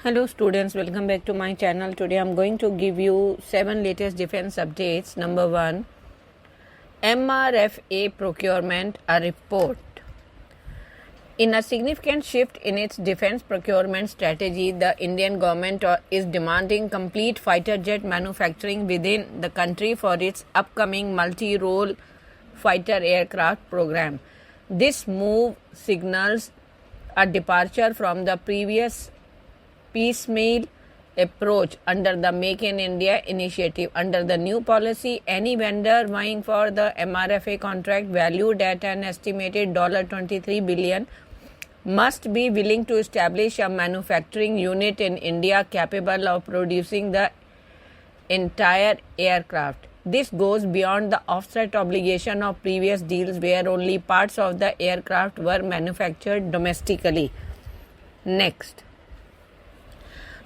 Hello students, welcome back to my channel. Today I am going to give you 7 latest defense updates. Number 1, MRFA procurement, a report. In a significant shift in its defense procurement strategy, the Indian government is demanding complete fighter jet manufacturing within the country for its upcoming multi-role fighter aircraft program. This move signals a departure from the previous piecemeal approach under the Make in India initiative. Under the new policy, any vendor vying for the MRFA contract valued at an estimated $23 billion must be willing to establish a manufacturing unit in India capable of producing the entire aircraft. This goes beyond the offset obligation of previous deals where only parts of the aircraft were manufactured domestically. Next,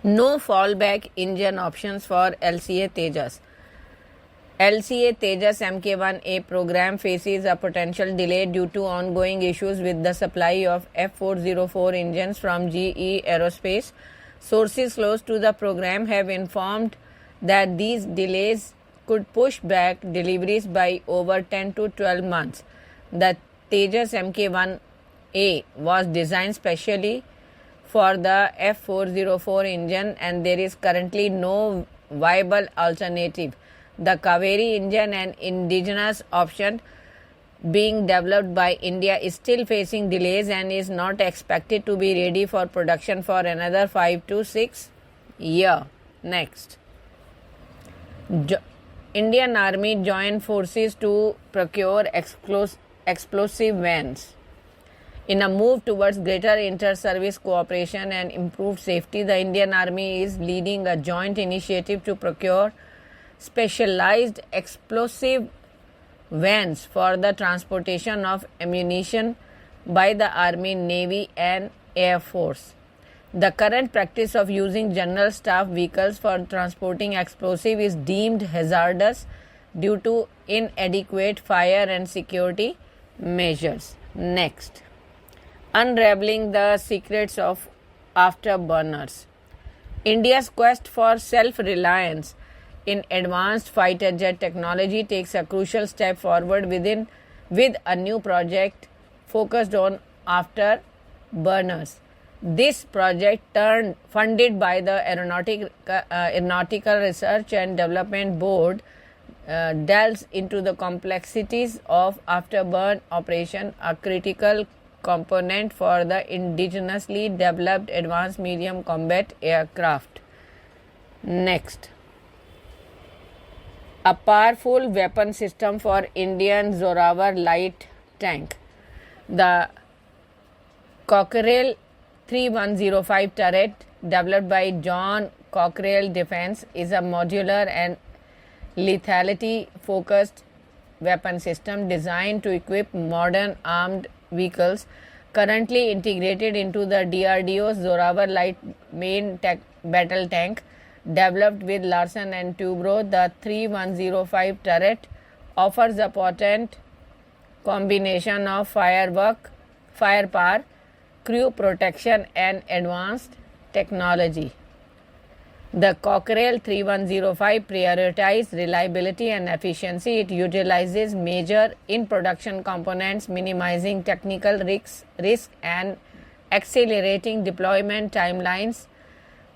no fallback engine options for LCA Tejas. LCA Tejas Mk1A program faces a potential delay due to ongoing issues with the supply of F404 engines from GE Aerospace. Sources close to the program have informed that these delays could push back deliveries by over 10 to 12 months. The Tejas Mk1A was designed specially for the F404 engine and there is currently no viable alternative. The Kaveri engine, an indigenous option being developed by India, is still facing delays and is not expected to be ready for production for another 5 to 6 years. Next, Indian Army joined forces to procure explosive vans. In a move towards greater inter-service cooperation and improved safety, the Indian Army is leading a joint initiative to procure specialized explosive vans for the transportation of ammunition by the Army, Navy and Air Force. The current practice of using general staff vehicles for transporting explosive is deemed hazardous due to inadequate fire and security measures. Next, unraveling the secrets of afterburners. India's quest for self-reliance in advanced fighter jet technology takes a crucial step forward with a new project focused on afterburners. This project, funded by the Aeronautical Research and Development Board, delves into the complexities of afterburn operation, a critical component for the indigenously developed advanced medium combat aircraft. Next, a powerful weapon system for Indian Zorawar light tank. The Cockerell 3105 turret, developed by John Cockerell Defense, is a modular and lethality-focused weapon system designed to equip modern armed vehicles. Currently integrated into the DRDO's Zorawar light main battle tank, developed with Larsen and Toubro, the 3105 turret offers a potent combination of firepower, crew protection and advanced technology. The Cockerell 3105 prioritizes reliability and efficiency. It utilizes major in-production components, minimizing technical risk and accelerating deployment timelines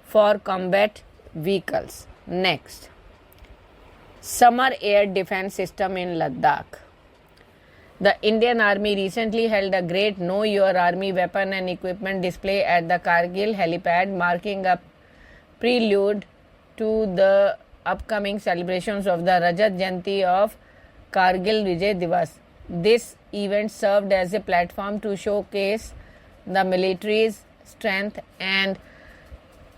for combat vehicles. Next, Summer Air Defense System in Ladakh. The Indian Army recently held a great Know Your Army weapon and equipment display at the Kargil helipad, marking a prelude to the upcoming celebrations of the Rajat Jayanti of Kargil Vijay Divas. This event served as a platform to showcase the military's strength and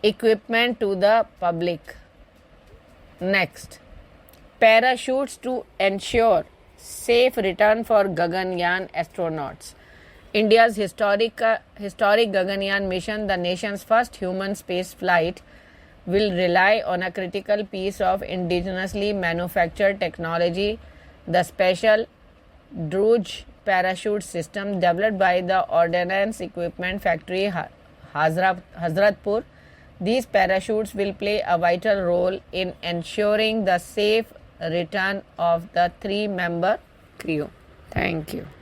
equipment to the public. Next, parachutes to ensure safe return for Gaganyaan astronauts. India's historic Gaganyaan mission, the nation's first human space flight, will rely on a critical piece of indigenously manufactured technology, the special Druge parachute system developed by the Ordnance Equipment Factory Hazratpur. These parachutes will play a vital role in ensuring the safe return of the 3-member crew. Thank you.